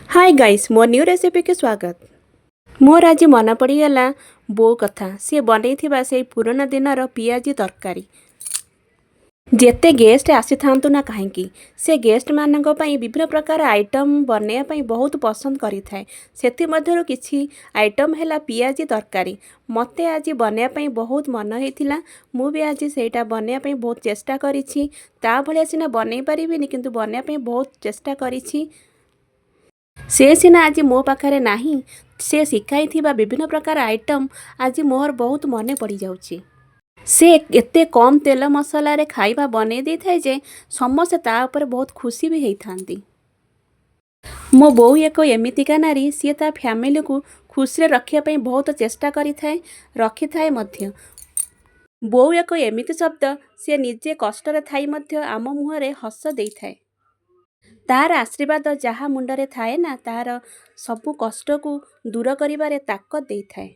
Hi guys more new recipe के स्वागत। मोर आज मन पड़गला बो कथा सी बनई से पुराना दिनर पियाजी तरकारी। जेते गेस्ट आसी थांतु ना कहीं से गेस्ट मानक पई विभिन्न प्रकार आइटम बनैया पई बहुत पसंद करि थाए। सेति मध्यरु किछि आइटम हैला पियाजी तरकारी। मते आज बनैया पई बहुत मन हेतिला। मु भी आज सेटा बनैया पई बहुत चेष्टा करिछि। ता भलिया सिना बनई परिबिनी किंतु बनैया पई बहुत चेष्टा करिछि। से सिना आज मो पाखरे नाही से शिखाई थिबा विभिन्न प्रकार आइटम आज मोर बहुत मने पड़ी जाउछि। से एते कम तेल मसला रे खाइबा बने दी थाए जे समस्त ता ऊपर बहुत खुशी भी हेई थांती। मो बोऊ एक एमितिका नारी सी ता फैमिली को खुशी रे रखिया पई बहुत चेष्टा करि थाए रखि थाए मध्य। बोऊ एक एमिति शब्द से निजे कष्ट रे थाई मध्य आम मुह रे हस देई थाए। तार आशीर्वाद जहाँ मुंडरे थाए ना तार सबु कष्ट को दूर करिबारे ताकत देई थाए।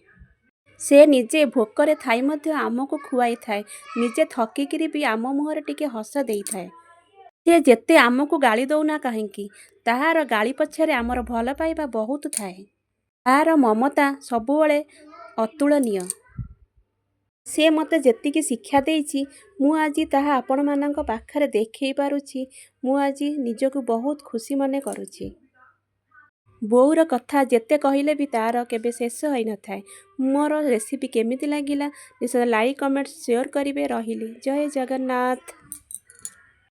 से निजे भोकरे थाई मध्य आमको खुआई थाए। निजे थकिकिरी भी आम मुहरे टिके हस देई थाए। से जेते आमको गाली दौना कहीं ताहार गाली पछरे आमर भल पाइबा बहुत थाए। तार ममता सबुबले अतुलनीय। से मते जेतिकी शिक्षा देइछि मु आजी ताहा आपण मानक पाखरे देखै पारुछि। मु आजी निजको बहुत खुशी मने करुछि। बोऊर कथा जेते कहिले भी तार केबे शेष होई न थाए। मोर रेसिपी केमिति लागिला निश्चय लाइक कमेंट शेयर करिवे। रहिली जय जगन्नाथ।